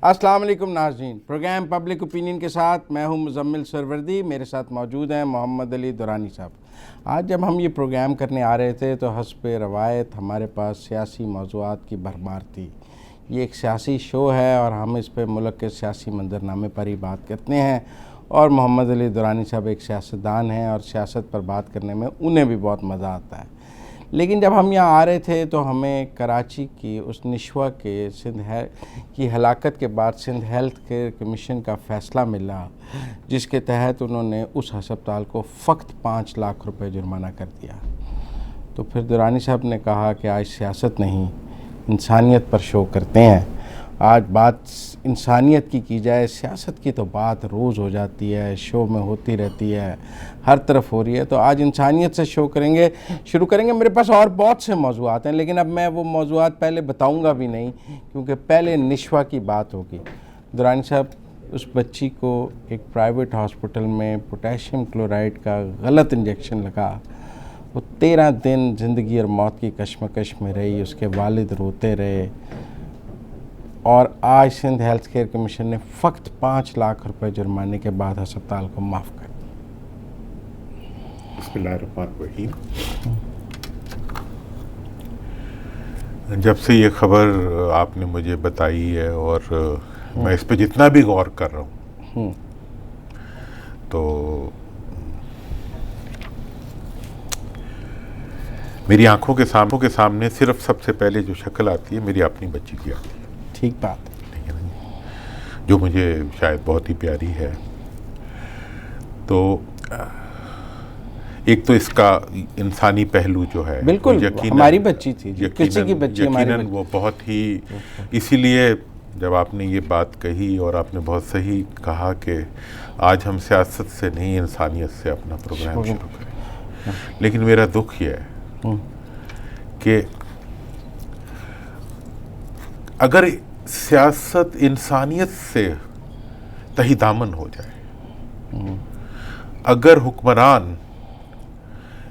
السلام علیکم ناظرین، پروگرام پبلک اوپینین کے ساتھ میں ہوں مزمل سروردی، میرے ساتھ موجود ہیں محمد علی دورانی صاحب۔ آج جب ہم یہ پروگرام کرنے آ رہے تھے تو حسب روایت ہمارے پاس سیاسی موضوعات کی بھرمار تھی۔ یہ ایک سیاسی شو ہے اور ہم اس پہ ملک کے سیاسی منظرنامے پر ہی بات کرتے ہیں، اور محمد علی دورانی صاحب ایک سیاستدان ہیں اور سیاست پر بات کرنے میں انہیں بھی بہت مزہ آتا ہے۔ لیکن جب ہم یہاں آ رہے تھے تو ہمیں کراچی کی اس نشوہ کے کی ہلاکت کے بعد سندھ ہیلتھ کیئر کمیشن کا فیصلہ ملا، جس کے تحت انہوں نے اس ہسپتال کو فقط 5 لاکھ روپے جرمانہ کر دیا۔ تو پھر دورانی صاحب نے کہا کہ آج سیاست نہیں، انسانیت پر شو کرتے ہیں۔ آج بات انسانیت کی جائے، سیاست کی تو بات روز ہو جاتی ہے، شو میں ہوتی رہتی ہے، ہر طرف ہو رہی ہے، تو آج انسانیت سے شروع کریں گے۔ میرے پاس اور بہت سے موضوعات ہیں، لیکن اب میں وہ موضوعات پہلے بتاؤں گا بھی نہیں، کیونکہ پہلے نشوہ کی بات ہوگی۔ دورانی صاحب، اس بچی کو ایک پرائیویٹ ہاسپٹل میں پوٹیشیم کلورائڈ کا غلط انجیکشن لگا، وہ 13 دن زندگی اور موت کی کشمکش میں رہی، اس کے والد روتے رہے، اور آج سندھ ہیلتھ کیئر کمیشن نے فقط 5 لاکھ روپے جرمانے کے بعد ہسپتال کو معاف کر دیا۔ بسم اللہ الرحمن الرحیم۔ جب سے یہ خبر آپ نے مجھے بتائی ہے اور میں اس پہ جتنا بھی غور کر رہا ہوں تو میری آنکھوں کے سامنے صرف سب سے پہلے جو شکل آتی ہے میری اپنی بچی کی آتی ہے، ٹھیک بات، جو مجھے شاید بہت ہی پیاری ہے۔ تو ایک تو اس کا انسانی پہلو جو ہے، بالکل ہماری بچی تھی، کسی کی بچی ہماری یقیناً وہ بہت ہی، اسی لیے جب آپ نے یہ بات کہی اور آپ نے بہت صحیح کہا کہ آج ہم سیاست سے نہیں انسانیت سے اپنا پروگرام شروع کریں، لیکن میرا دکھ یہ ہے کہ اگر سیاست انسانیت سے تہی دامن ہو جائے، اگر حکمران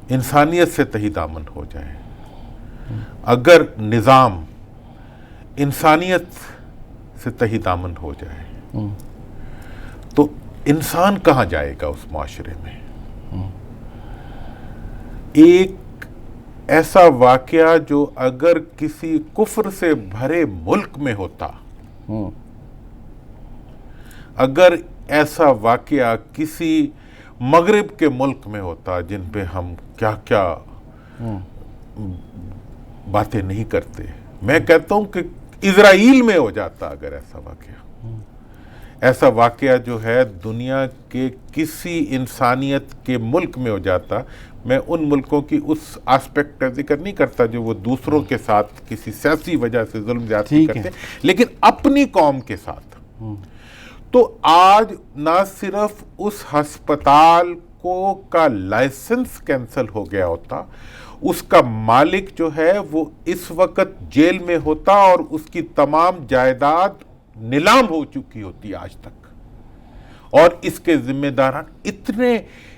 انسانیت سے تہی دامن ہو جائے، اگر نظام انسانیت سے تہی دامن ہو جائے، تو انسان کہاں جائے گا اس معاشرے میں؟ ایک ایسا واقعہ جو اگر کسی کفر سے بھرے ملک میں ہوتا، اگر ایسا واقعہ کسی مغرب کے ملک میں ہوتا جن پہ ہم کیا کیا باتیں نہیں کرتے، میں کہتا ہوں کہ اسرائیل میں ہو جاتا اگر ایسا واقعہ جو ہے دنیا کے کسی انسانیت کے ملک میں ہو جاتا، میں ان ملکوں کی اس آسپیکٹ کا ذکر نہیں کرتا جو وہ دوسروں کے ساتھ کسی سیاسی وجہ سے ظلم زیادتی کرتے، لیکن اپنی قوم کے ساتھ، تو آج نہ صرف اس ہسپتال کا لائسنس کینسل ہو گیا ہوتا، اس کا مالک جو ہے وہ اس وقت جیل میں ہوتا اور اس کی تمام جائیداد نیلام ہو چکی ہوتی آج تک، اور اس کے ذمہ داران اتنے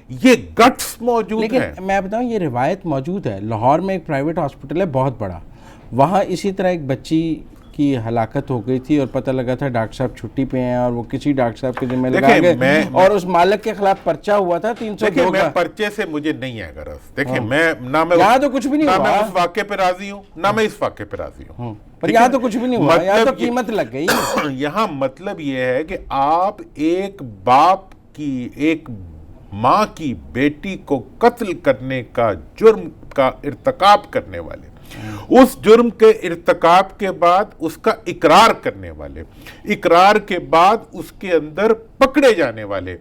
یہ گٹس موجود ہیں۔ لیکن میں بتاؤں، یہ روایت موجود ہے، لاہور میں ایک پرائیویٹ ہاسپٹل ہے بہت بڑا، وہاں اسی طرح ایک بچی کی ہلاکت ہو گئی تھی اور پتہ لگا تھا ڈاکٹر صاحب چھٹی پہ ہیں، اور وہ کسی ڈاکٹر صاحب کے ذمہ لگا گئے، اور اس مالک کے خلاف پرچہ ہوا تھا 302 میں پرچے سے مجھے نہیں ہے غرض، دیکھیں میں یہاں تو کچھ بھی نہیں ہوا، میں اس واقعے پہ راضی ہوں، نہ میں اس واقعے پہ راضی ہوں، پر یہاں تو کچھ بھی نہیں ہوا، یہاں تو قیمت لگ گئی۔ یہاں مطلب یہ ہے کہ آپ ایک باپ کی، ایک ماں کی بیٹی کو قتل کرنے کا جرم کا ارتکاب کرنے والے، اس جرم کے ارتکاب کے بعد اس کا اقرار کرنے والے، اقرار کے بعد اس کے اندر پکڑے جانے والے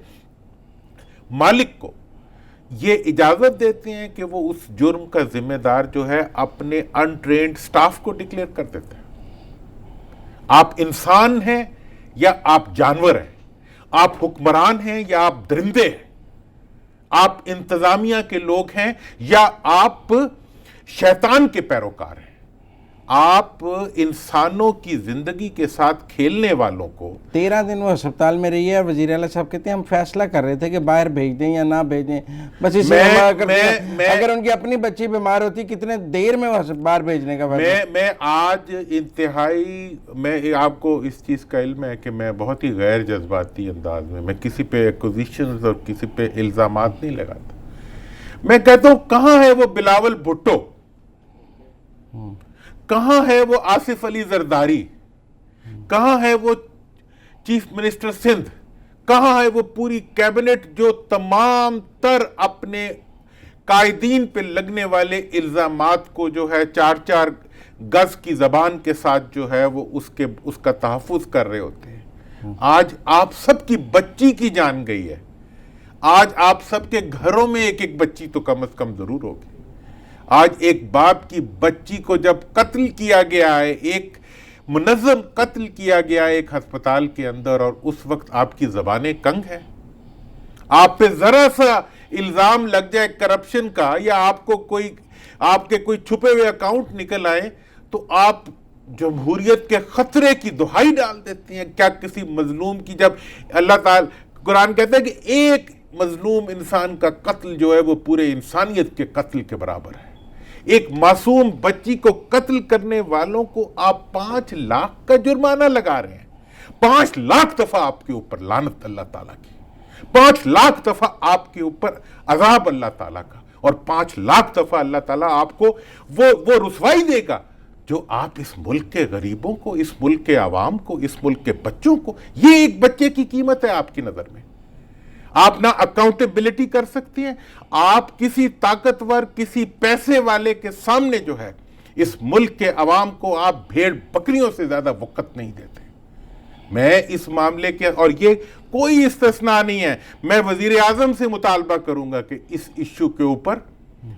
مالک کو یہ اجازت دیتے ہیں کہ وہ اس جرم کا ذمہ دار جو ہے اپنے انٹرینڈ سٹاف کو ڈکلیئر کر دیتے ہیں۔ آپ انسان ہیں یا آپ جانور ہیں، آپ حکمران ہیں یا آپ درندے ہیں، آپ انتظامیہ کے لوگ ہیں یا آپ شیطان کے پیروکار ہیں، آپ انسانوں کی زندگی کے ساتھ کھیلنے والوں کو 13 دن وہ ہسپتال میں رہی ہے اور وزیر اعلیٰ صاحب کہتے ہیں ہم فیصلہ کر رہے تھے کہ باہر بھیج دیں یا نہ بھیجیں، بس اسے اگر ان کی اپنی بچی بیمار ہوتی کتنے دیر میں وہ باہر بھیجنے کا میں آج انتہائی، میں آپ کو اس چیز کا علم ہے کہ میں بہت ہی غیر جذباتی انداز میں کسی پہ ایکوزیشنز اور کسی پہ الزامات نہیں لگاتا. میں کہتا ہوں کہاں ہے وہ بلاول بھٹو، کہاں ہے وہ آصف علی زرداری، کہاں ہے وہ چیف منسٹر سندھ، کہاں ہے وہ پوری کیبنٹ جو تمام تر اپنے قائدین پہ لگنے والے الزامات کو جو ہے 4 گز کی زبان کے ساتھ جو ہے وہ اس کا تحفظ کر رہے ہوتے ہیں. آج آپ سب کی بچی کی جان گئی ہے، آج آپ سب کے گھروں میں ایک بچی تو کم از کم ضرور ہوگی. آج ایک باپ کی بچی کو جب قتل کیا گیا ہے، ایک منظم قتل کیا گیا ہے ایک ہسپتال کے اندر، اور اس وقت آپ کی زبانیں کنگ ہیں. آپ پہ ذرا سا الزام لگ جائے کرپشن کا، یا آپ کے کوئی چھپے ہوئے اکاؤنٹ نکل آئے، تو آپ جمہوریت کے خطرے کی دہائی ڈال دیتے ہیں. کیا کسی مظلوم کی، جب اللہ تعالی قرآن کہتا ہے کہ ایک مظلوم انسان کا قتل جو ہے وہ پورے انسانیت کے قتل کے برابر ہے. ایک معصوم بچی کو قتل کرنے والوں کو آپ 5 لاکھ کا جرمانہ لگا رہے ہیں. 5 لاکھ دفعہ آپ کے اوپر لعنت اللہ تعالیٰ کی، 5 لاکھ دفعہ آپ کے اوپر عذاب اللہ تعالیٰ کا، اور 5 لاکھ دفعہ اللہ تعالیٰ آپ کو وہ رسوائی دے گا جو آپ اس ملک کے غریبوں کو، اس ملک کے عوام کو، اس ملک کے بچوں کو، یہ ایک بچے کی قیمت ہے آپ کی نظر میں. آپ نہ اکاؤنٹیبلٹی کر سکتی ہیں، آپ کسی طاقتور، کسی پیسے والے کے سامنے جو ہے اس ملک کے عوام کو آپ بھیڑ بکریوں سے زیادہ وقت نہیں دیتے. میں اس معاملے کے، اور یہ کوئی استثناء نہیں ہے، میں وزیر اعظم سے مطالبہ کروں گا کہ اس ایشو کے اوپر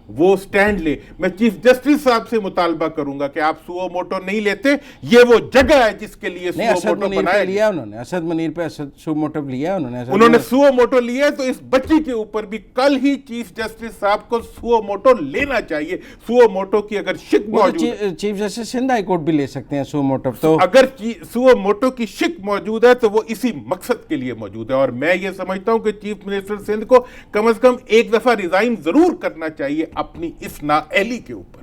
وہ سٹینڈ لے. میں چیف جسٹس صاحب سے مطالبہ کروں گا کہ آپ سوو موٹو نہیں لیتے، یہ وہ جگہ ہے جس کے لیے سوو موٹو بنایا لیا انہوں نے. اسد منیر پہ سوو موٹو لیا انہوں نے سوو موٹو لیا، تو اس بچی کے اوپر بھی کل ہی چیف جسٹس صاحب کو سوو موٹو لینا چاہیے. سوو موٹو کی اگر شک موجود، chief justice Sindh high court بھی لے سکتے ہیں سوو موٹو. تو اگر سوو موٹو کی شک موجود ہے تو وہ اسی مقصد کے لیے موجود ہے. اور میں یہ سمجھتا ہوں کہ چیف منسٹر سندھ کو کم از کم ایک دفعہ ریزائن ضرور کرنا چاہیے اپنی اس نااہلی کے اوپر.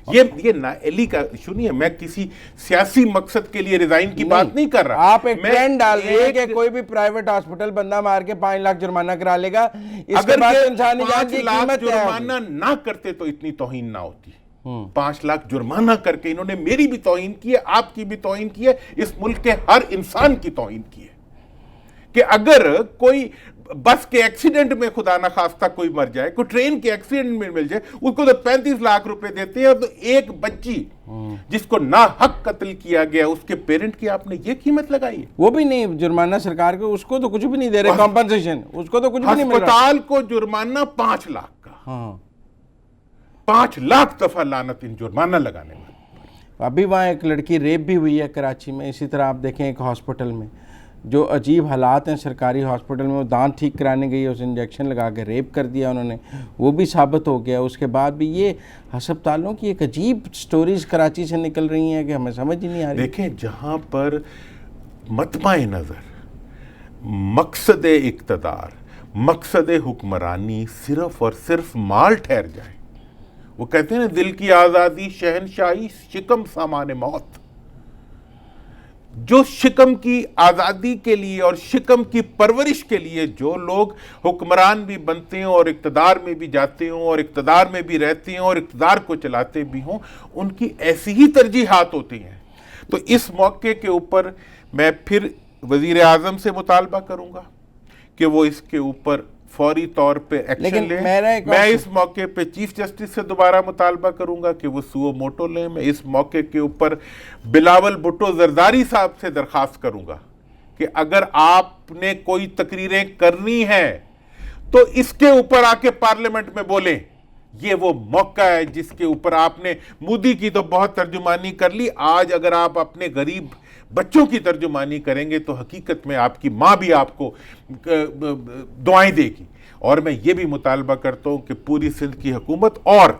یہ نااہلی کا ایشو نہیں ہے، میں کسی سیاسی مقصد کے لیے ریزائن کی بات نہیں کر رہا. آپ ایک ٹرینڈ ڈال رہے ہیں کہ کوئی بھی پرائیویٹ ہاسپٹل بندہ مار کے 5 لاکھ جرمانہ کرا لے گا. اگر 5 لاکھ جرمانہ نہ کرتے تو اتنی توہین نہ ہوتی. 5 لاکھ جرمانہ کر کے انہوں نے میری بھی توہین کی ہے، آپ کی بھی توہین کی ہے، اس ملک کے ہر انسان کی توہین کی ہے. کہ اگر کوئی بس کے ایکسیڈنٹ میں خدا نخواستہ کوئی مر جائے، کوئی ٹرین کے ایکسیڈنٹ میں مل جائے، اس کو تو 35 لاکھ روپے دیتے ہیں. تو ایک بچی جس کو ناحق قتل کیا گیا، اس کے پیرنٹ کی آپ نے یہ قیمت لگائی ہے. وہ بھی نہیں جرمانہ سرکار کو، اس کو تو کچھ بھی نہیں دے رہے کمپنسیشن، اس کو تو کچھ بھی نہیں مل رہا. ہسپتال کو جرمانہ 5 لاکھ کا. 5 لاکھ دفعہ لعنت ان جرمانہ لگانے میں. ابھی وہاں ایک لڑکی ریپ بھی ہوئی ہے کراچی میں. اسی طرح آپ دیکھیں ایک ہاسپٹل میں جو عجیب حالات ہیں سرکاری ہاسپٹل میں، وہ دانت ٹھیک کرانے گئی، اس انجیکشن لگا کے ریپ کر دیا انہوں نے، وہ بھی ثابت ہو گیا. اس کے بعد بھی یہ ہسپتالوں کی ایک عجیب سٹوریز کراچی سے نکل رہی ہیں کہ ہمیں سمجھ ہی نہیں آ رہی. دیکھیں جہاں پر مطمع نظر، مقصد اقتدار، مقصد حکمرانی صرف اور صرف مال ٹھہر جائے، وہ کہتے ہیں نا دل کی آزادی شہنشاہی شکم سامان موت. جو شکم کی آزادی کے لیے اور شکم کی پرورش کے لیے جو لوگ حکمران بھی بنتے ہیں اور اقتدار میں بھی جاتے ہوں اور اقتدار میں بھی رہتے ہیں اور اقتدار کو چلاتے بھی ہوں، ان کی ایسی ہی ترجیحات ہوتی ہیں. تو اس موقع کے اوپر میں پھر وزیر اعظم سے مطالبہ کروں گا کہ وہ اس کے اوپر فوری طور پہ ایکشن لیں. میں اس موقع پہ چیف جسٹس سے دوبارہ مطالبہ کروں گا کہ وہ سوو موٹو لیں. میں اس موقع کے اوپر بلاول بھٹو زرداری صاحب سے درخواست کروں گا کہ اگر آپ نے کوئی تقریریں کرنی ہیں تو اس کے اوپر آ کے پارلیمنٹ میں بولیں. یہ وہ موقع ہے جس کے اوپر آپ نے مودی کی تو بہت ترجمانی کر لی، آج اگر آپ اپنے غریب بچوں کی ترجمانی کریں گے تو حقیقت میں آپ کی ماں بھی آپ کو دعائیں دے گی. اور میں یہ بھی مطالبہ کرتا ہوں کہ پوری سندھ کی حکومت اور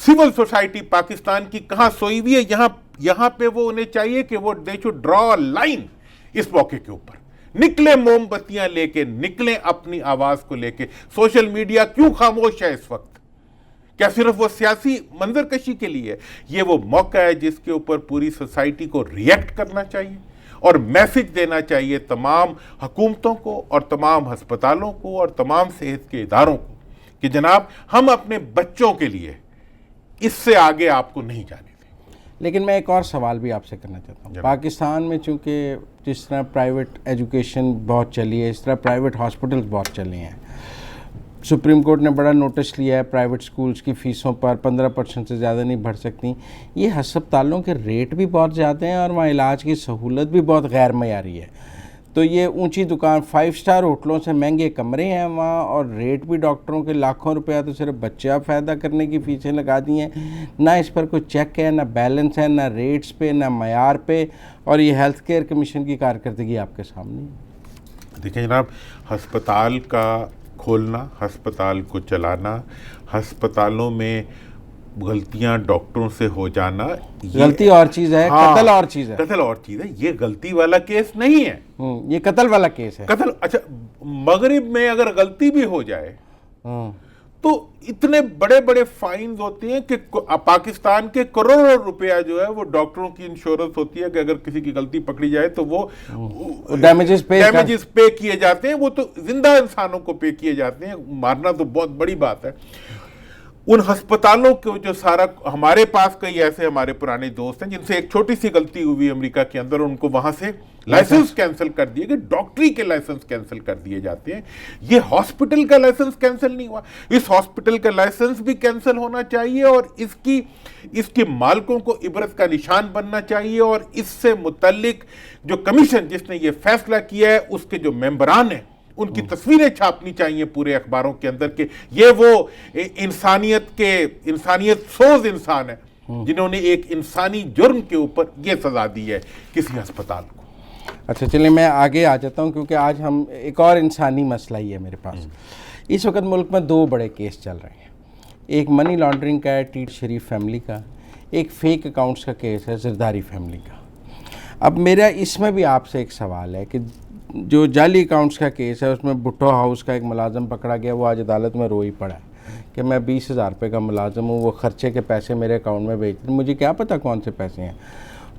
سول سوسائٹی پاکستان کی کہاں سوئی ہوئی ہے، یہاں یہاں پہ وہ انہیں چاہیے کہ وہ دے شوڈ ڈرا لائن اس موقع کے اوپر، نکلیں موم بتیاں لے کے، نکلیں اپنی آواز کو لے کے. سوشل میڈیا کیوں خاموش ہے اس وقت؟ کیا صرف وہ سیاسی منظر کشی کے لیے؟ یہ وہ موقع ہے جس کے اوپر پوری سوسائٹی کو ریئیکٹ کرنا چاہیے اور میسج دینا چاہیے تمام حکومتوں کو اور تمام ہسپتالوں کو اور تمام صحت کے اداروں کو کہ جناب ہم اپنے بچوں کے لیے اس سے آگے آپ کو نہیں جانے دیں. لیکن میں ایک اور سوال بھی آپ سے کرنا چاہتا ہوں. پاکستان میں چونکہ جس طرح پرائیویٹ ایجوکیشن بہت چلی ہے، اس طرح پرائیویٹ ہاسپٹلز بہت چلے ہیں. سپریم کورٹ نے بڑا نوٹس لیا ہے پرائیویٹ سکولز کی فیسوں پر 15% سے زیادہ نہیں بڑھ سکتی. یہ ہسپتالوں کے ریٹ بھی بہت زیادہ ہیں اور وہاں علاج کی سہولت بھی بہت غیر معیاری ہے. تو یہ اونچی دکان 5 اسٹار ہوٹلوں سے مہنگے کمرے ہیں وہاں، اور ریٹ بھی ڈاکٹروں کے لاکھوں روپیہ تو صرف بچہ پیدا کرنے کی فیسیں لگا دی ہیں. نہ اس پر کوئی چیک ہے، نہ بیلنس ہے، نہ ریٹس پہ، نہ معیار پہ، اور یہ ہیلتھ کیئر کمیشن کی کارکردگی آپ کے سامنے ہے. دیکھیں جناب، ہسپتال کا کھولنا، ہسپتال کو چلانا، ہسپتالوں میں غلطیاں ڈاکٹروں سے ہو جانا، غلطی اور چیز ہے، قتل اور چیز ہے. قتل اور چیز ہے. یہ غلطی والا کیس نہیں ہے، یہ قتل والا کیس ہے. قتل. اچھا، مغرب میں اگر غلطی بھی ہو جائے تو اتنے بڑے بڑے فائنز ہوتے ہیں کہ پاکستان کے کروڑوں روپیہ جو ہے وہ ڈاکٹروں کی انشورنس ہوتی ہے کہ اگر کسی کی غلطی پکڑی جائے تو وہ ڈیمیجز پے کیے جاتے ہیں. وہ تو زندہ انسانوں کو پے کیے جاتے ہیں، مارنا تو بہت بڑی بات ہے. ان ہسپتالوں کو جو سارا، ہمارے پاس کئی ایسے ہمارے پرانے دوست ہیں جن سے ایک چھوٹی سی غلطی ہوئی امریکہ کے اندر، ان کو وہاں سے لائسنس کینسل کر دیے گئے، ڈاکٹری کے لائسنس کینسل کر دیے جاتے ہیں. یہ ہاسپٹل کا لائسنس کینسل نہیں ہوا، اس ہاسپٹل کا لائسنس بھی کینسل ہونا چاہیے اور اس کے مالکوں کو عبرت کا نشان بننا چاہیے. اور اس سے متعلق جو کمیشن جس نے یہ فیصلہ کیا ہے، اس کے جو ممبران ہیں ان کی تصویریں چھاپنی چاہیے پورے اخباروں کے اندر کہ یہ وہ انسانیت سوز انسان ہے جنہوں نے ایک انسانی جرم کے اوپر یہ سزا دی ہے کسی ہسپتال کو. اچھا چلیں میں آگے آ جاتا ہوں، کیونکہ آج ہم ایک اور انسانی مسئلہ ہی ہے میرے پاس. اس وقت ملک میں 2 بڑے کیس چل رہے ہیں. ایک منی لانڈرنگ کا ہے ٹی شریف فیملی کا، ایک فیک اکاؤنٹس کا کیس ہے زرداری فیملی کا. اب میرا اس میں بھی آپ سے ایک سوال ہے کہ جو جعلی اکاؤنٹس کا کیس ہے اس میں بھٹو ہاؤس کا ایک ملازم پکڑا گیا، وہ آج عدالت میں روئی پڑا ہے کہ میں 20,000 روپے کا ملازم ہوں، وہ خرچے کے پیسے میرے اکاؤنٹ میں بھیجتے ہیں، مجھے کیا پتہ کون سے پیسے ہیں.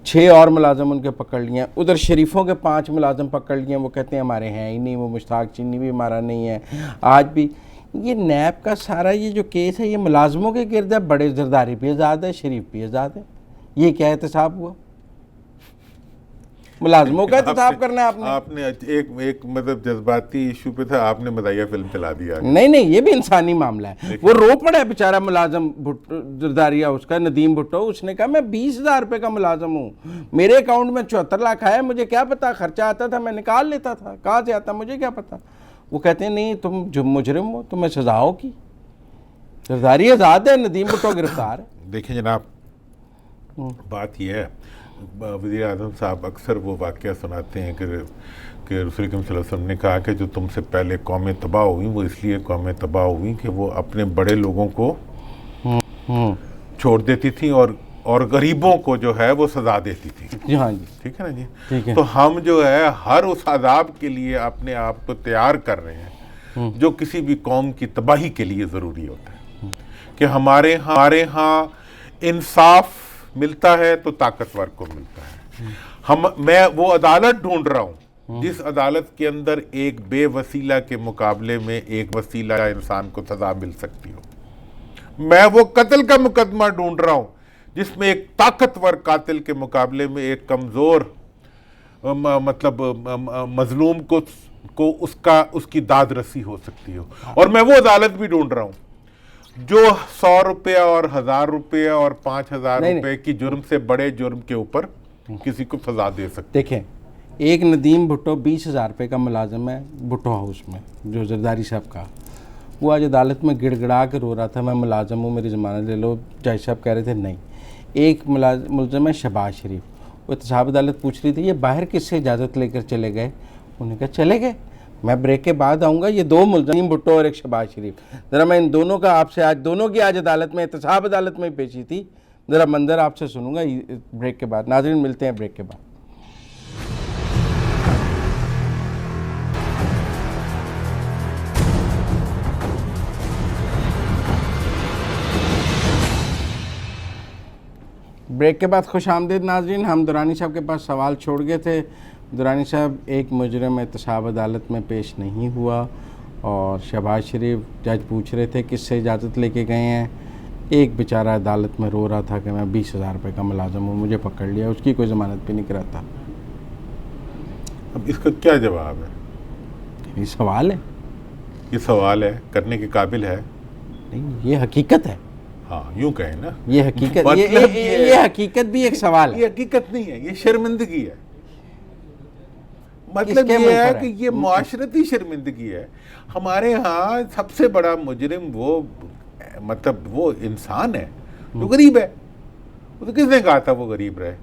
6 اور ملازم ان کے پکڑ لیے ہیں. ادھر شریفوں کے 5 ملازم پکڑ لیے ہیں، وہ کہتے ہیں ہمارے ہیں ہی نہیں، وہ مشتاق چینی بھی ہمارا نہیں ہے. آج بھی یہ نیب کا سارا یہ جو کیس ہے یہ ملازموں کے گرد ہے. بڑے زرداری بھی آزاد ہے، شریف بھی آزاد ہے. یہ کیا احتساب ہوا؟ ملازموں کا احتساب کرنا ہے آپ نے ایک مطلب جذباتی ایشو پہ تھا، آپ نے مزاحیہ فلم چلا دیا. نہیں یہ بھی انسانی معاملہ ہے. وہ رو پڑا ہے بیچارہ ملازم زرداری ہاؤس کا ندیم بھٹو. اس نے کہا میں 20,000 روپے کا ملازم ہوں، میرے اکاؤنٹ میں 74 لاکھ آیا، مجھے کیا پتا، خرچہ آتا تھا میں نکال لیتا تھا، کہاں سے آتا مجھے کیا پتا. وہ کہتے ہیں نہیں تم مجرم ہو، تمہیں سزا ہوگی. زرداری آزاد ہے، ندیم بھٹو گرفتار ہے. دیکھیں جناب، بات یہ ہے وزیر اعظم صاحب اکثر وہ واقعہ سناتے ہیں کہ رسول کریم صلی اللہ علیہ وسلم نے کہا کہ جو تم سے پہلے قومیں تباہ ہوئیں وہ اس لیے قومیں تباہ ہوئیں کہ وہ اپنے بڑے لوگوں کو چھوڑ دیتی تھیں اور غریبوں کو جو ہے وہ سزا دیتی تھی. جی ہاں جی ٹھیک ہے نا جی. تو ہم جو ہے ہر اس عذاب کے لیے اپنے آپ کو تیار کر رہے ہیں جو کسی بھی قوم کی تباہی کے لیے ضروری ہوتا ہے. کہ ہمارے ہاں انصاف ملتا ہے تو طاقتور کو ملتا ہے. میں وہ عدالت ڈھونڈ رہا ہوں جس عدالت کے اندر ایک بے وسیلہ کے مقابلے میں ایک وسیلہ انسان کو سزا مل سکتی ہو. میں وہ قتل کا مقدمہ ڈھونڈ رہا ہوں جس میں ایک طاقتور قاتل کے مقابلے میں ایک کمزور مطلب مظلوم کو اس کی داد رسی ہو سکتی ہو. اور میں وہ عدالت بھی ڈھونڈ رہا ہوں جو 100 روپیہ اور 1000 روپیہ اور 5000 روپے کی جرم سے بڑے جرم کے اوپر کسی کو سزا دے سکتے. دیکھیں ایک ندیم بھٹو 20,000 روپے کا ملازم ہے بھٹو ہاؤس میں جو زرداری صاحب کا، وہ آج عدالت میں گڑ گڑا کے رو رہا تھا میں ملازم ہوں میری ضمانت لے لو. جج صاحب کہہ رہے تھے نہیں. ایک ملزم ہے شہباز شریف، وہ احتساب عدالت پوچھ رہی تھی یہ باہر کس سے اجازت لے کر چلے گئے؟ انہوں نے کہا چلے گئے، میں بریک کے بعد آؤں گا. یہ 2 ملزم بھٹو اور ایک شہباز شریف، ذرا میں ان دونوں کا آپ سے آج دونوں کی آج عدالت میں احتساب عدالت میں پیشی تھی. ذرا منظر آپ سے سنوں گا بریک کے بعد. ناظرین ملتے ہیں بریک کے بعد. بریک کے بعد خوش آمدید ناظرین. ہم درانی صاحب کے پاس سوال چھوڑ گئے تھے. درانی صاحب، ایک مجرم احتساب عدالت میں پیش نہیں ہوا اور شہباز شریف جج پوچھ رہے تھے کس سے اجازت لے کے گئے ہیں. ایک بیچارہ عدالت میں رو رہا تھا کہ میں 20,000 روپے کا ملازم ہوں، مجھے پکڑ لیا. اس کی کوئی ضمانت بھی نہیں کراتا. اب اس کا کیا جواب ہے؟ یہ سوال ہے. یہ سوال ہے، کرنے کے قابل ہے؟ نہیں، یہ حقیقت ہے. ہاں، یوں کہیں نا، یہ حقیقت، یہ حقیقت بھی ایک سوال ہے. یہ حقیقت نہیں ہے، یہ شرمندگی ہے. مطلب یہ ہے کہ یہ معاشرتی شرمندگی ہے. ہمارے ہاں سب سے بڑا مجرم وہ انسان ہے جو غریب ہے. وہ تو کس نے کہا تھا وہ غریب رہے؟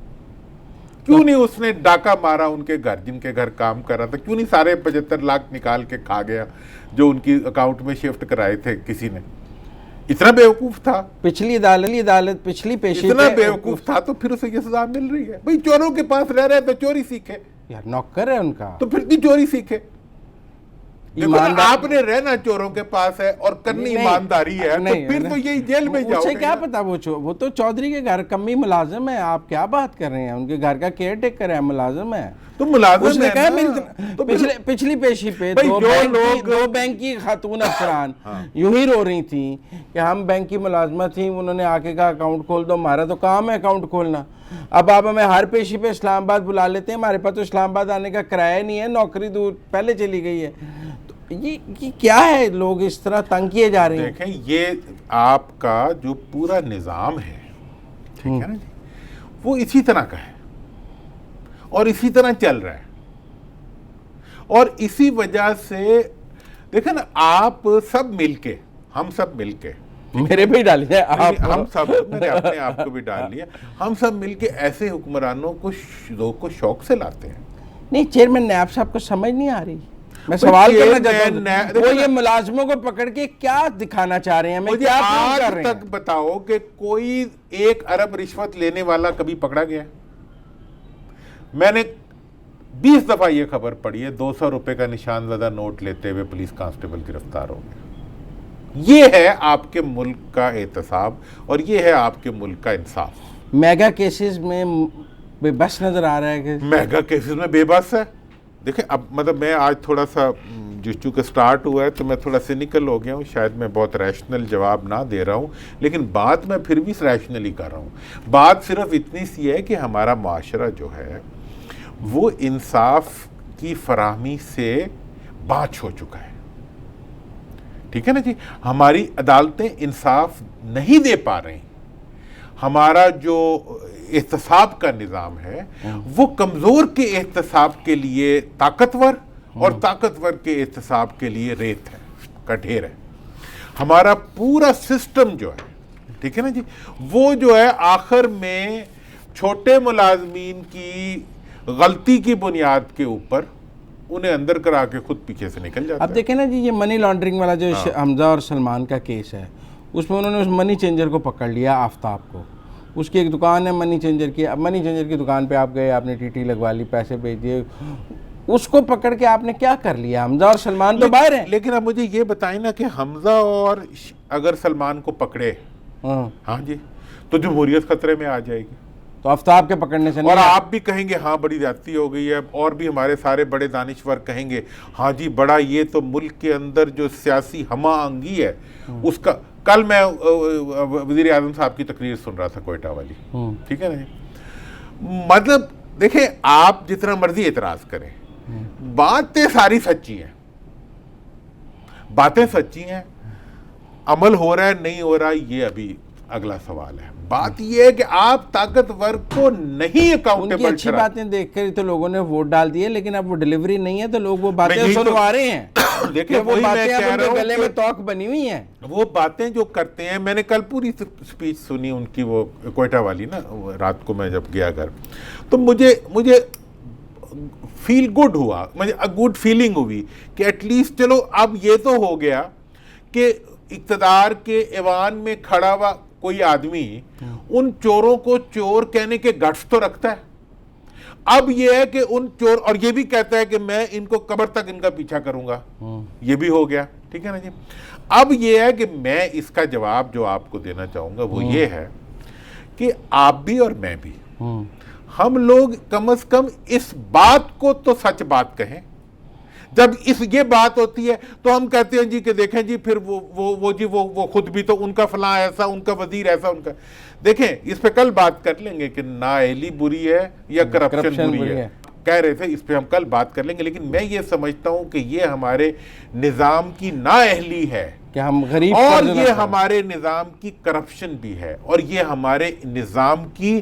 کیوں نہیں اس نے ڈاکہ مارا ان کے گھر، جن کے گھر کام کر رہا تھا؟ کیوں نہیں سارے 75 لاکھ نکال کے کھا گیا جو ان کی اکاؤنٹ میں شفٹ کرائے تھے کسی نے؟ اتنا بیوقوف تھا. پچھلی عدالت پچھلی پیشی اتنا بیوقوف تھا تو پھر اسے یہ سزا مل رہی ہے. بھئی چوروں کے پاس رہ رہے تو چوری سیکھے. یار نوکر ہے ان کا، تو پھر بھی چوری سیکھے. دیکھو آپ نے رہنا چوروں کے پاس ہے اور کرنی ایمانداری ہے، تو پھر تو یہی جیل میں جاؤ گے. اسے کیا پتا، وہ تو چودھری کے گھر کمی ملازم ہے. آپ کیا بات کر رہے ہیں؟ ان کے گھر کا کیئر ٹیکر ہے، ملازم ہے. تو ملازم اس نے ہے کہا پچھلی پیشی پہ دو بینک کی خاتون افسران یوں ہی رو رہی تھیں کہ ہم بینک کی ملازمت تھیں. انہوں نے آ کے کہا اکاؤنٹ کھول دو. ہمارا تو کام ہے اکاؤنٹ کھولنا. اب آپ ہمیں ہر پیشی پہ اسلام آباد بلا لیتے ہیں. ہمارے پاس تو اسلام آباد آنے کا کرایہ نہیں ہے، نوکری دور پہلے چلی گئی ہے. یہ کیا ہے؟ لوگ اس طرح تنگ کیے جا رہے ہیں. دیکھیں، یہ آپ کا جو پورا نظام ہے، ٹھیک ہے نا جی، وہ اسی طرح کا ہے اور اسی طرح چل رہا ہے. اور اسی وجہ سے دیکھیں نا، آپ سب مل کے، ہم سب مل کے، میرے بھی ڈالیے آپ، ہم سب، میں نے اپنے آپ کو بھی ڈال لیا، ہم سب مل کے ایسے حکمرانوں کو شوق سے لاتے ہیں. نہیں، چیئرمین نیب صاحب کو سمجھ نہیں آ رہی. میں سوال کرنا چاہتا ہوں، وہ یہ ملازموں کو پکڑ کے کیا دکھانا چاہ رہے ہیں؟ مجھے آج تک بتاؤ کہ کوئی 1 ارب رشوت لینے والا کبھی پکڑا گیا؟ میں نے 20 دفعہ یہ خبر پڑھی ہے 200 روپے کا نشان زدہ نوٹ لیتے ہوئے پولیس کانسٹیبل گرفتار ہو گئے. یہ ہے آپ کے ملک کا احتساب اور یہ ہے آپ کے ملک کا انصاف. میگا کیسز میں بے بس نظر آ رہا ہے کہ میگا کیسز میں بے بس ہے. دیکھیں، اب مطلب میں آج تھوڑا سا چونکہ سٹارٹ ہوا ہے تو میں تھوڑا سینیکل ہو گیا ہوں. شاید میں بہت ریشنل جواب نہ دے رہا ہوں، لیکن بات میں پھر بھی ریشنلی کر رہا ہوں. بات صرف اتنی سی ہے کہ ہمارا معاشرہ جو ہے وہ انصاف کی فراہمی سے باچ ہو چکا ہے. ٹھیک ہے نا جی، ہماری عدالتیں انصاف نہیں دے پا رہی. ہمارا جو احتساب کا نظام ہے وہ کمزور کے احتساب کے لیے طاقتور اور طاقتور کے احتساب کے لیے ریت ہے، کا ڈھیر ہے. ہمارا پورا سسٹم جو ہے، ٹھیک ہے نا جی، وہ جو ہے آخر میں چھوٹے ملازمین کی غلطی کی بنیاد کے اوپر انہیں اندر کرا کے خود پیچھے سے نکل جاتا ہے. اب دیکھیں نا جی، یہ منی لانڈرنگ والا جو حمزہ اور سلمان کا کیس ہے، اس میں انہوں نے اس منی چینجر کو پکڑ لیا، آفتاب کو. اس کی ایک دکان ہے منی چینجر کی. اب منی چینجر کی دکان پہ آپ گئے، آپ نے ٹی ٹی لگوا لی، پیسے بھیج دیے. اس کو پکڑ کے آپ نے کیا کر لیا؟ حمزہ اور سلمان تو باہر ہیں. لیکن اب مجھے یہ بتائیں نا کہ حمزہ اور اگر سلمان کو پکڑے، ہاں جی، تو جمہوریت خطرے میں آ جائے گی. تو آفتاب کے پکڑنے سے اور آپ بھی کہیں گے ہاں بڑی زیادتی ہو گئی ہے، اور بھی ہمارے سارے بڑے دانشور کہیں گے ہاں جی بڑا، یہ تو ملک کے اندر جو سیاسی ہمہ آہنگی ہے اس کا. کل میں وزیر اعظم صاحب کی تقریر سن رہا تھا کوئٹہ والی، ٹھیک ہے نا. مطلب دیکھیں، آپ جتنا مرضی اعتراض کریں، باتیں ساری سچی ہیں، باتیں سچی ہیں. عمل ہو رہا ہے نہیں ہو رہا، یہ ابھی اگلا سوال ہے. بات یہ ہے کہ آپ طاقتور کو نہیں اکاؤنٹیبل. ان کی اچھی باتیں دیکھ کر تو لوگوں نے ووٹ ڈال دیے، لیکن اب وہ ڈیلیوری نہیں ہے تو لوگ وہ باتیں سنوا رہے ہیں. دیکھیں، وہ باتیں اب ان کے گلے میں توق بنی ہوئی ہیں. وہ باتیں جو کرتے ہیں، میں نے کل پوری سپیچ سنی ان کی، وہ کوئٹہ والی نا، رات کو میں جب گیا گھر تو مجھے فیل گڈ ہوا، مجھے گڈ فیلنگ ہوئی کہ ایٹ لیسٹ چلو اب یہ تو ہو گیا کہ اقتدار کے ایوان میں کھڑا ہوا کوئی آدمی ان چوروں کو چور کہنے کے گٹس تو رکھتا ہے. اب یہ ہے کہ ان چور، اور یہ بھی کہتا ہے کہ میں ان کو قبر تک ان کا پیچھا کروں گا. یہ بھی ہو گیا. ٹھیک ہے نا جی. اب یہ ہے کہ میں اس کا جواب جو آپ کو دینا چاہوں گا وہ یہ ہے کہ آپ بھی اور میں بھی، ہم لوگ کم از کم اس بات کو تو سچ بات کہیں. جب یہ بات ہوتی ہے تو ہم کہتے ہیں جی کہ دیکھیں جی پھر وہ خود بھی تو ان کا فلاں ایسا، ان کا وزیر ایسا، ان کا. دیکھیں اس پہ کل بات کر لیں گے کہ نااہلی بری ہے یا کرپشن بری ہے، کہہ رہے تھے اس پہ ہم کل بات کر لیں گے. لیکن میں یہ سمجھتا ہوں کہ یہ ہمارے نظام کی نااہلی ہے کہ ہم غریب، اور یہ ہمارے نظام کی کرپشن بھی ہے، اور یہ ہمارے نظام کی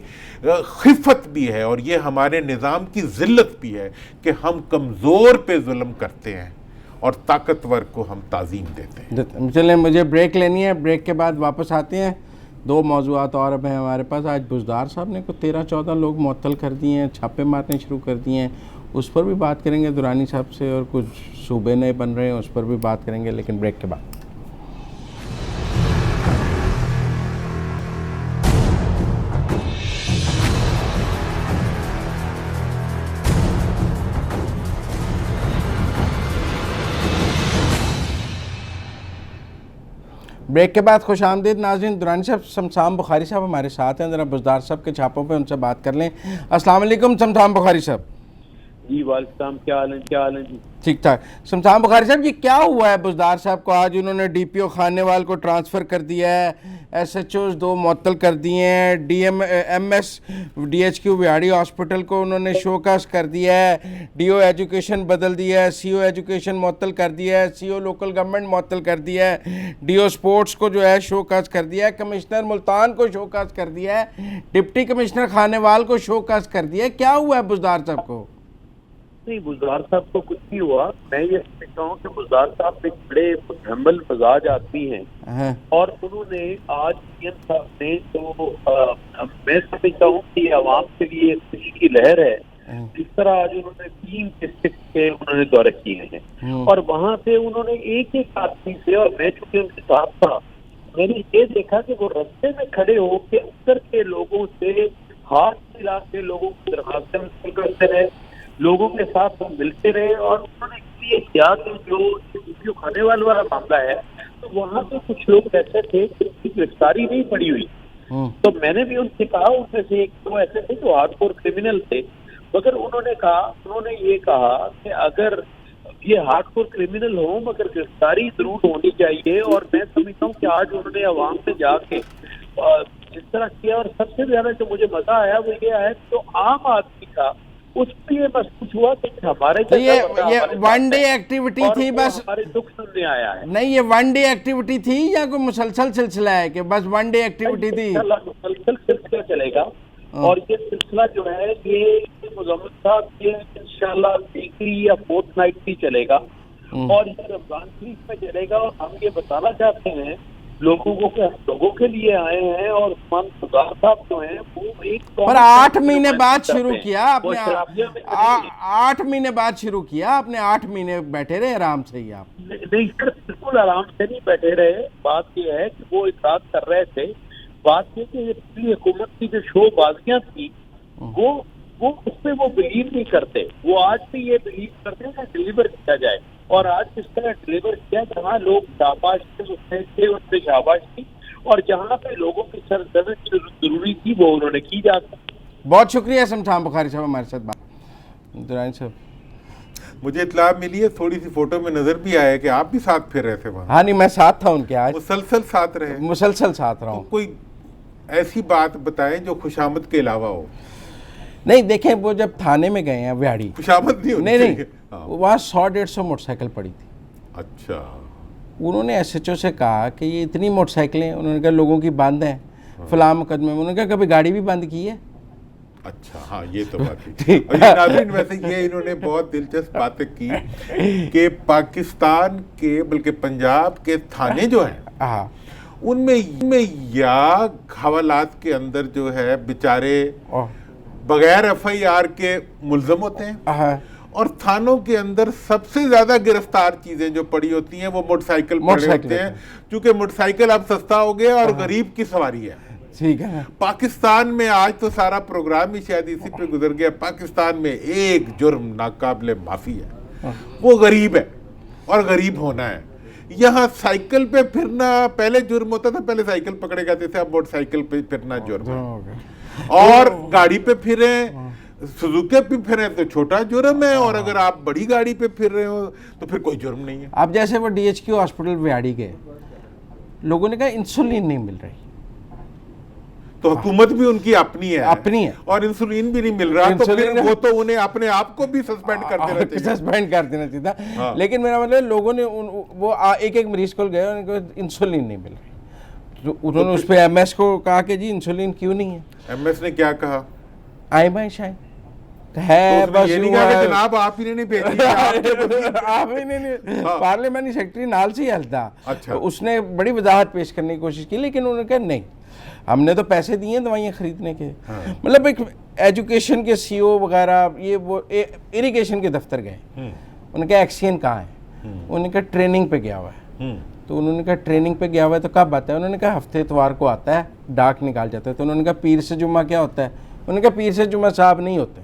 خفت بھی ہے، اور یہ ہمارے نظام کی ذلت بھی ہے کہ ہم کمزور پہ ظلم کرتے ہیں اور طاقتور کو ہم تعظیم دیتے ہیں. چلیں مجھے بریک لینی ہے، بریک کے بعد واپس آتے ہیں. 2 موضوعات اور اب ہیں ہمارے پاس. آج بزدار صاحب نے کو 13-14 لوگ معطل کر دیے ہیں، چھاپے مارنے شروع کر دیے ہیں، اس پر بھی بات کریں گے درانی صاحب سے. اور کچھ صوبے نئے بن رہے ہیں اس پر بھی بات کریں گے، لیکن بریک کے بعد. بریک کے بعد خوش آمدید ناظرین. درانی صاحب، سمسام بخاری صاحب ہمارے ساتھ ہیں. ذرا بزدار صاحب کے چھاپوں پہ ان سے بات کر لیں. السلام علیکم سمسام بخاری صاحب. جی وعلیکم السلام. کیا حال ہے جی؟ ٹھیک ٹھاک. سمسام بخاری صاحب، یہ کیا ہوا ہے بزدار صاحب کو؟ آج انہوں نے ڈی پی او خانیوال کو ٹرانسفر کر دیا ہے، ایس ایچ اوز 2 معطل کر دیے ہیں، M S D H Q Vehari hospital کو انہوں نے شوکاس کر دیا ہے، ڈی او ایجوکیشن بدل دیا ہے، سی او ایجوکیشن معطل کر دیا ہے، سی او لوکل گورنمنٹ معطل کر دیا ہے، ڈی او سپورٹس کو جو ہے شوکاس کر دیا ہے، کمشنر ملتان کو شوکاس کر دیا ہے، ڈپٹی کمشنر خانیوال کو شوکاس کر دیا ہے. کیا ہوا ہے بزدار صاحب کو؟ نہیں، بزدار صاحب کو کچھ نہیں ہوا. میں یہ سمجھتا ہوں کہ بزدار صاحب ایک بڑے متحمل مزاج آدمی ہیں، اور انہوں نے آج پی ایم صاحب نے تو میں سمجھتا ہوں کہ یہ عوام کے لیے خوشی کی لہر ہے. جس طرح آج انہوں نے 3 ڈسٹرکٹ کے انہوں نے دورے کیے ہیں، اور وہاں سے انہوں نے ایک ایک آدمی سے، اور میں چونکہ ان کے ساتھ تھا، میں نے یہ دیکھا کہ وہ رستے میں کھڑے ہو کے اتر کے لوگوں سے، ہاتھ ملا کے لوگوں کی درخواستیں وصول کرتے رہے، لوگوں کے ساتھ ہم ملتے رہے. اور انہوں نے اس لیے کیا کہ جو کھانے والا معاملہ ہے تو وہاں پہ کچھ لوگ ایسے تھے کہ ان کی گرفتاری نہیں پڑی ہوئی. تو میں نے بھی ان سے کہا، ان میں سے ایک دو ایسے تھے جو ہارڈ کور کرمنل تھے، مگر انہوں نے یہ کہا کہ اگر یہ ہارڈ کور کرمنل ہوں مگر گرفتاری ضرور ہونی چاہیے. اور میں سمجھتا ہوں کہ آج انہوں نے عوام سے جا کے جس طرح کیا، اور سب سے زیادہ جو مجھے مزہ آیا وہ یہ ہے کہ جو عام آدمی تھا اس کے لیے محسوس ہوا کہ ہمارے یہ ون ڈے ایکٹیویٹی تھی، بس ہمارے دکھ سننے آیا ہے. نہیں، یہ ون ڈے ایکٹیویٹی تھی یا کوئی مسلسل سلسلہ ہے کہ بس ون ڈے ایکٹیویٹی تھی؟ مسلسل سلسلہ چلے گا، اور یہ سلسلہ جو ہے یہ مزمل صاحب یہ انشاءاللہ ویکلی یا فورتھ نائٹ بھی چلے گا، اور یہ رمضان شریف میں چلے گا. اور ہم یہ بتانا چاہتے ہیں لوگوں کو کہ ہم لوگوں کے لیے آئے ہیں، اور عثمان خدار صاحب جو ہیں وہ ایک پر 8 مہینے بعد شروع کیا آپ نے، 8 مہینے بعد شروع کیا آپ نے، 8 مہینے بیٹھے رہے آرام سے ہی؟ آپ نہیں سر، بالکل آرام سے نہیں بیٹھے رہے. بات یہ ہے کہ وہ اطاعت کر رہے تھے. بات یہ کہ یہ پوری حکومت کی جو شو بازیاں تھی وہ اس میں وہ بلیو نہیں کرتے. وہ آج بھی یہ بلیو کرتے ہیں کہ ڈلیور کیا جائے، اور آج کس طرح ڈلیور کیا، جہاں لوگ شاباش تھے اس پہ شاباش تھی، اور جہاں پہ لوگوں کی سرزنش ضروری تھی وہ انہوں نے کی جا سکتی. بہت شکریہ سمسام بخاری صاحب ہمارے ساتھ بات. درانی صاحب، مجھے اطلاع ملی ہے، تھوڑی سی فوٹو میں نظر بھی آیا کہ آپ بھی ساتھ پھر رہے تھے وہاں. ہاں نہیں، میں ساتھ تھا ان کے، آج مسلسل ساتھ رہے. مسلسل ساتھ رہا ہوں. کوئی ایسی بات بتائیں جو خوشامد کے علاوہ ہو. نہیں دیکھیں، وہ جب تھانے میں گئے ہیں ویاڑی، خوشامد نہیں ہوتی. نہیں وہاں 100-150 موٹر سائیکل پڑی تھی. اچھا. انہوں نے ایس ایچ او سے کہا کہ یہ اتنی موٹر سائیکلیں، انہوں نے کہا لوگوں کی بند ہیں فلاں مقدمے میں. انہوں نے کہا کبھی گاڑی بھی بند کی ہے؟ اچھا ہاں، یہ تو بات ہے. اور یہ ناظرین ویسے یہ انہوں نے بہت دلچسپ باتیں کی کہ پاکستان کے بلکہ پنجاب کے تھانے جو ہیں ان میں یا حوالات کے اندر جو ہے بیچارے بغیر ایف آئی آر کے ملزم ہوتے ہیں، اور تھانوں کے اندر سب سے زیادہ گرفتار چیزیں جو پڑی ہوتی ہیں وہ موٹر سائیکل پڑے ہوتے ہیں، کیونکہ موٹر سائیکل اب سستا ہو گیا اور غریب کی سواری ہے. ٹھیک ہے. پاکستان میں آج تو سارا پروگرام ہی شاید اسی پہ گزر گیا. پاکستان میں ایک جرم ناقابل معافی ہے، وہ غریب ہے اور غریب ہونا ہے. یہاں سائیکل پہ پھرنا پہلے جرم ہوتا تھا، پہلے سائیکل پکڑے جاتے تھے، اب موٹر سائیکل پہ پھرنا جرم ہے. اور گاڑی پہ پھریں، سزوکی پہ پھریں تو چھوٹا جرم ہے، اور اگر آپ بڑی گاڑی پہ پھر رہے ہو تو پھر کوئی جرم نہیں ہے. اب جیسے وہ ڈی ایچ کیو ہاسپٹل ویاڑی گئے، لوگوں نے کہا انسولین نہیں مل رہی، تو حکومت بھی ان کی اپنی ہے اور انسولین بھی نہیں مل رہا، تو پھر وہ تو انہیں اپنے آپ کو بھی سسپینڈ کر دینا چاہیے. سسپینڈ کر دینا چاہیے تھا. لیکن میرا مطلب لوگوں نے وہ ایک ایک مریض کو گئے، انہوں نے کہا انسولین نہیں مل رہی، تو انہوں نے اس پہ ایم ایس کو کہا کہ جی انسولین کیوں نہیں ہے. ایم ایس نے کیا کہا؟ آئی بھائی شاید ہے بس یہ نہیں کہا کہ جناب آپ ہی نے بھیجی، آپ ہی نے پارلیمانی سیکرٹری نال سے ہی حل تھا. اس نے بڑی وضاحت پیش کرنے کی کوشش کی، لیکن انہوں نے کہا نہیں، ہم نے تو پیسے دیے ہیں دوائیاں خریدنے کے. مطلب ایک ایجوکیشن کے سی او وغیرہ، یہ وہ اریگیشن کے دفتر گئے، انہوں نے کہا ایکسین کہاں ہے، انہوں نے کہا ٹریننگ پہ گیا ہوا ہے. تو انہوں نے کہا ٹریننگ پہ گیا ہوا ہے تو کب آتا ہے؟ انہوں نے کہا ہفتے اتوار کو آتا ہے، ڈاک نکال جاتا ہے. تو انہوں نے کہا پیر سے جمعہ کیا ہوتا ہے؟ انہوں نے کہا پیر سے جمعہ صاحب نہیں ہوتے،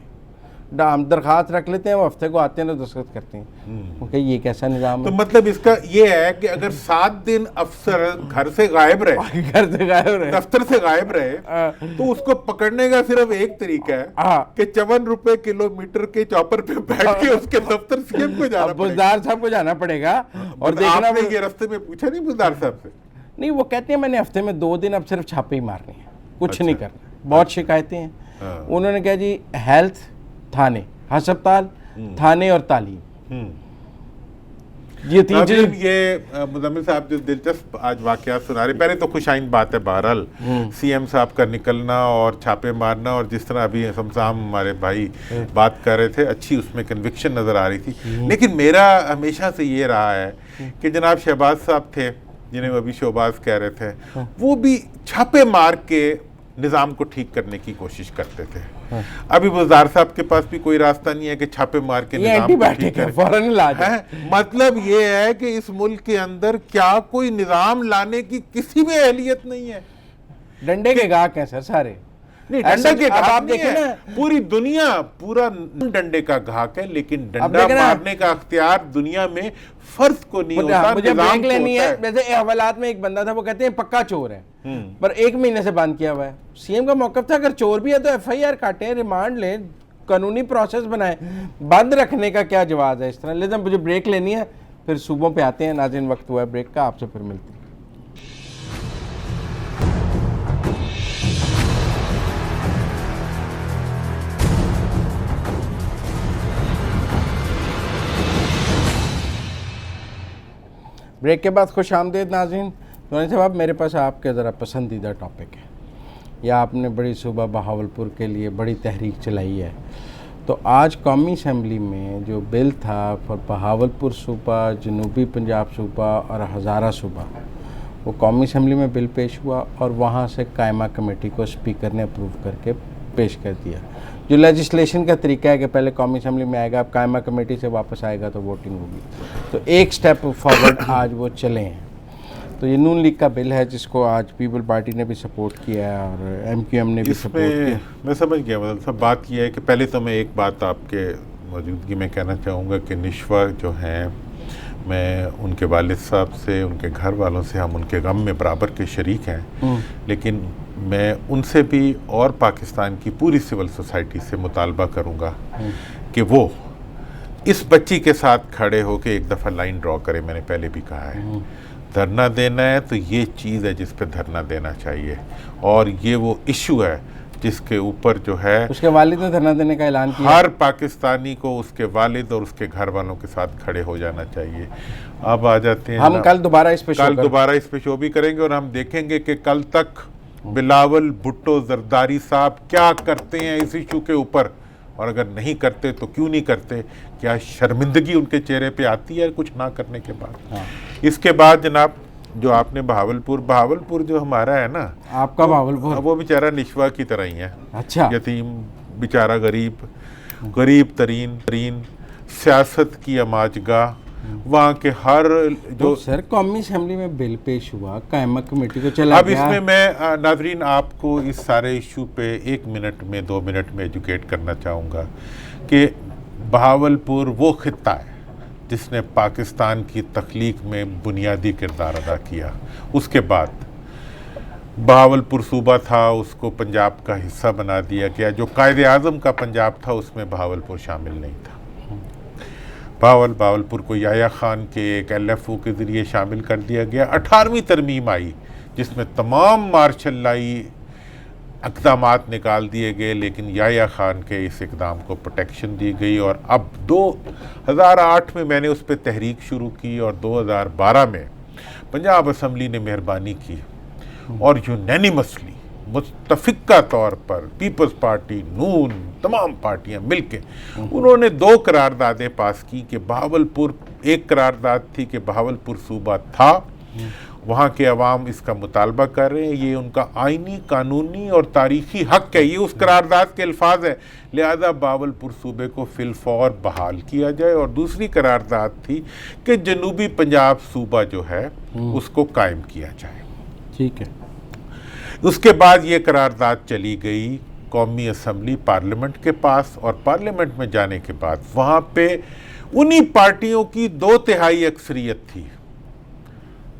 ہم درخواست رکھ لیتے ہیں، وہ ہفتے کو آتے ہیں تو دستخط کرتے ہیں. کہ یہ کیسا نظام ہے؟ تو مطلب اس کا یہ ہے کہ اگر 7 دن افسر گھر سے غائب رہے، دفتر سے غائب رہے، تو اس کو پکڑنے کا صرف ایک طریقہ ہے کہ 54 روپے کلومیٹر کے چاپر پہ بیٹھ کے اس کے دفتر سی ایم کو جانا پڑے گا. بزدار صاحب کو جانا پڑے گا. اور دیکھنا، آپ نے یہ رستے میں پوچھا نہیں بزدار صاحب سے؟ نہیں، وہ کہتے ہیں میں نے ہفتے میں 2 دن اب صرف چھاپے ہی مارنے ہیں، کچھ نہیں کرنا. بہت شکایتیں ہیں. انہوں نے کہا جی ہیلتھ تھانے، ہسپتال تھانے اور تعلیم، یہ تین چیز. یہ مزمل صاحب جو دلچسپ آج واقعات سنا رہے، پہلے تو خوش آئند بات ہے بہرحال سی ایم صاحب کا نکلنا اور چھاپے مارنا، اور جس طرح ابھی سمسام ہمارے بھائی بات کر رہے تھے، اچھی اس میں کنوکشن نظر آ رہی تھی. لیکن میرا ہمیشہ سے یہ رہا ہے کہ جناب شہباز صاحب تھے، جنہیں ابھی شہباز کہہ رہے تھے، وہ بھی چھاپے مار کے نظام کو ٹھیک کرنے کی کوشش کرتے تھے. ابھی بزدار صاحب کے پاس بھی کوئی راستہ نہیں ہے کہ چھاپے مار کے نظام کو ٹھیک کریں. مطلب یہ ہے کہ اس ملک کے اندر کیا کوئی نظام لانے کی کسی میں اہلیت نہیں ہے. ڈنڈے کے گاہک ہیں سر سارے. نہیں، ڈنڈے کے گاہک نہیں ہے، پوری دنیا پورا ڈنڈے کا گاہک ہے، لیکن ڈنڈا مارنے کا اختیار دنیا میں فرد کو نہیں ہوتا. مجھے بریک لینی ہے. ویسے حوالات میں ایک بندہ تھا، وہ کہتے ہیں پکا چور ہے، پر 1 مہینے سے بند کیا ہوا ہے. سی ایم کا موقف تھا اگر چور بھی ہے تو ایف آئی آر کاٹیں، ریمانڈ لیں، قانونی پروسیس بنائیں. بند رکھنے کا کیا جواز ہے اس طرح؟ لیکن مجھے بریک لینی ہے، پھر صوبوں پہ آتے ہیں. ناظرین وقت ہوا ہے بریک کا، آپ سے پھر ملتے ہیں. بریک کے بعد خوش آمدید ناظرین. دورانی صاحب میرے پاس آپ کے ذرا پسندیدہ ٹاپک ہے، یا آپ نے بڑی صوبہ بہاولپور کے لیے بڑی تحریک چلائی ہے. تو آج قومی اسمبلی میں جو بل تھا بہاولپور صوبہ، جنوبی پنجاب صوبہ اور ہزارہ صوبہ، وہ قومی اسمبلی میں بل پیش ہوا اور وہاں سے قائمہ کمیٹی کو اسپیکر نے اپروو کر کے پیش کر دیا. جو لیجسلیشن کا طریقہ ہے کہ پہلے قومی اسمبلی میں آئے گا، اب قائمہ کمیٹی سے واپس آئے گا تو ووٹنگ ہوگی. تو ایک سٹیپ فارورڈ آج وہ چلے ہیں. تو یہ نون لیگ کا بل ہے جس کو آج پیپل پارٹی نے بھی سپورٹ کیا ہے اور ایم کیو ایم نے بھی سپورٹ کیا. میں سمجھ گیا مطلب صاحب. بات یہ ہے کہ پہلے تو میں ایک بات آپ کے موجودگی میں کہنا چاہوں گا کہ نشوہ جو ہیں، میں ان کے والد صاحب سے، ان کے گھر والوں سے، ہم ان کے غم میں برابر کے شریک ہیں، لیکن میں ان سے بھی اور پاکستان کی پوری سول سوسائٹی سے مطالبہ کروں گا کہ وہ اس بچی کے ساتھ کھڑے ہو کے ایک دفعہ لائن ڈرا کرے. میں نے پہلے بھی کہا ہے، دھرنا دینا ہے تو یہ چیز ہے جس پہ دھرنا دینا چاہیے، اور یہ وہ ایشو ہے جس کے اوپر جو ہے اس کے والد نے دھرنا دینے کا اعلان کیا. ہر پاکستانی کو اس کے والد اور اس کے گھر والوں کے ساتھ کھڑے ہو جانا چاہیے. اب آ جاتے ہیں، ہم کل دوبارہ اس پہ شو بھی کریں گے، اور ہم دیکھیں گے کہ کل تک بلاول بھٹو زرداری صاحب کیا کرتے ہیں اس ایشو کے اوپر، اور اگر نہیں کرتے تو کیوں نہیں کرتے. کیا شرمندگی ان کے چہرے پہ آتی ہے کچھ نہ کرنے کے بعد. اس کے بعد جناب جو آپ نے بہاولپور جو ہمارا ہے نا، آپ کا بہاولپور، وہ بیچارہ نشوہ کی طرح ہی ہے. اچھا، یتیم بیچارہ، غریب ترین سیاست کی اماجگاہ، وہاں کے ہر جو سر قومی اسمبلی میں بل پیش ہوا، قائمہ کمیٹی کو چلا اب گیا۔ اس میں میں ناظرین آپ کو اس سارے ایشو پہ 1 منٹ میں 2 منٹ میں ایجوکیٹ کرنا چاہوں گا کہ بہاولپور وہ خطہ ہے جس نے پاکستان کی تخلیق میں بنیادی کردار ادا کیا۔ اس کے بعد بہاولپور صوبہ تھا، اس کو پنجاب کا حصہ بنا دیا گیا۔ جو قائد اعظم کا پنجاب تھا اس میں بہاولپور شامل نہیں تھا۔ بہاولپور کو یحییٰ خان کے ایک LFO کے ذریعے شامل کر دیا گیا۔ 18ویں ترمیم آئی جس میں تمام مارشل لائی اقدامات نکال دیے گئے، لیکن یحییٰ خان کے اس اقدام کو پروٹیکشن دی گئی، اور اب 2008 میں میں نے اس پہ تحریک شروع کی، اور 2012 میں پنجاب اسمبلی نے مہربانی کی اور یونینیمسلی متفقہ طور پر پیپلز پارٹی، نون، تمام پارٹیاں مل کے انہوں نے 2 قراردادیں پاس کی کہ بہاولپور، ایک قرارداد تھی کہ بہاولپور صوبہ تھا، وہاں کے عوام اس کا مطالبہ کر رہے ہیں، یہ ان کا آئینی، قانونی اور تاریخی حق ہے، یہ اس قرارداد کے الفاظ ہے، لہذا بہاولپور صوبے کو فی الفور بحال کیا جائے، اور دوسری قرارداد تھی کہ جنوبی پنجاب صوبہ جو ہے اس کو قائم کیا جائے۔ ٹھیک ہے۔ اس کے بعد یہ قرارداد چلی گئی قومی اسمبلی پارلیمنٹ کے پاس، اور پارلیمنٹ میں جانے کے بعد وہاں پہ انہی پارٹیوں کی 2/3 اکثریت تھی۔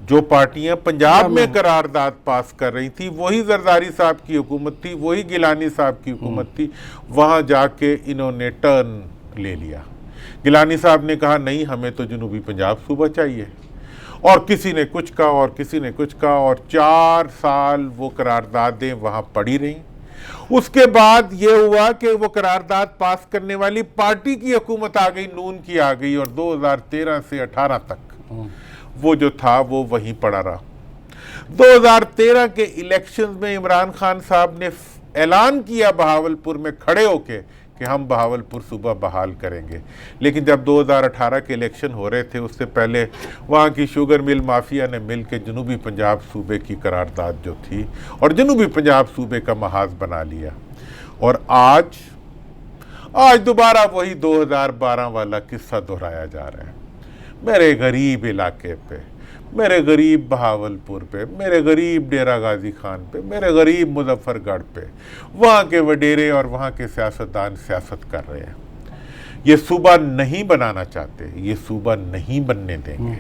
جو پارٹیاں پنجاب میں قرارداد پاس کر رہی تھی وہی زرداری صاحب کی حکومت تھی، وہی گیلانی صاحب کی حکومت تھی، وہاں جا کے انہوں نے ٹرن لے لیا۔ گیلانی صاحب نے کہا نہیں، ہمیں تو جنوبی پنجاب صوبہ چاہیے، اور کسی نے کچھ کہا اور کسی نے کچھ کہا، اور 4 سال وہ قراردادیں وہاں پڑی رہیں۔ اس کے بعد یہ ہوا کہ وہ قرارداد پاس کرنے والی پارٹی کی حکومت آ گئی، نون کی آ گئی، اور 2013 سے 18 تک وہ جو تھا وہ وہیں پڑا رہا۔ 2013 کے الیکشنز میں عمران خان صاحب نے اعلان کیا بہاولپور میں کھڑے ہو کے کہ ہم بہاولپور صوبہ بحال کریں گے، لیکن جب 2018 کے الیکشن ہو رہے تھے اس سے پہلے وہاں کی شوگر مل مافیا نے مل کے جنوبی پنجاب صوبے کی قرارداد جو تھی اور جنوبی پنجاب صوبے کا محاذ بنا لیا، اور آج دوبارہ وہی 2012 والا قصہ دہرایا جا رہا ہے۔ میرے غریب علاقے پہ، میرے غریب بہاولپور پہ، میرے غریب ڈیرہ غازی خان پہ، میرے غریب مظفر گڑھ پہ وہاں کے وڈیرے اور وہاں کے سیاستدان سیاست کر رہے ہیں۔ یہ صوبہ نہیں بنانا چاہتے، یہ صوبہ نہیں بننے دیں گے۔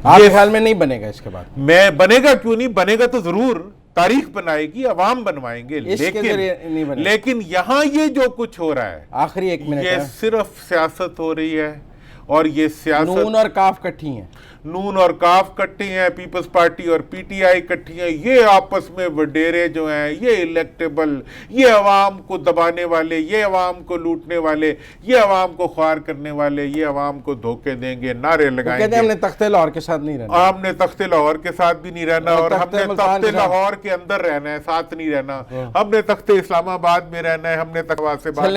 آپ کے خیال میں نہیں بنے گا اس کے بعد؟ میں بنے گا کیوں نہیں، بنے گا تو ضرور، تاریخ بنائے گی، عوام بنوائیں گے، لیکن یہاں یہ جو کچھ ہو رہا ہے، آخری 1 منٹ، یہ صرف سیاست ہو رہی ہے، اور یہ سیاست نون اور کاف کٹھی ہیں، نون اور کاف کٹھی ہیں، پیپلز پارٹی اور PTI کٹھی ہیں، یہ آپس میں وڈیرے جو ہیں، یہ الیکٹیبل، یہ عوام کو دبانے والے، یہ عوام کو لوٹنے والے، یہ عوام کو خوار کرنے والے، یہ عوام کو دھوکے دیں گے، نعرے لگائیں گے۔ کہتے ہیں ہم نے تخت لاہور کے ساتھ نہیں رہنا، ہم نے تخت لاہور کے ساتھ بھی نہیں رہنا، اور ہم نے تخت لاہور کے اندر رہنا ہے، ساتھ نہیں رہنا، ہم نے تخت اسلام آباد میں رہنا ہے، ہم نے تخت سے بات،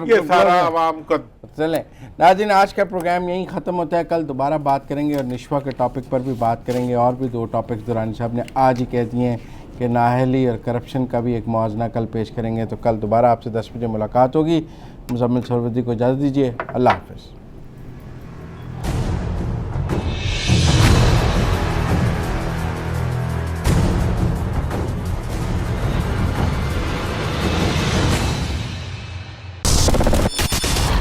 یہ سارا عوام کا۔ چلیں ناظرین، آج کا پروگرام یہیں ختم ہوتا ہے، کل دوبارہ بات کریں گے، اور نشوا کے ٹاپک پر بھی بات کریں گے، اور بھی 2 ٹاپکس درانی صاحب نے آج ہی کہہ دیے ہیں کہ نااہلی اور کرپشن کا بھی ایک موازنہ کل پیش کریں گے، تو کل دوبارہ آپ سے 10 بجے ملاقات ہوگی۔ مزمل سہروردی کو اجازت دیجیے، اللہ حافظ۔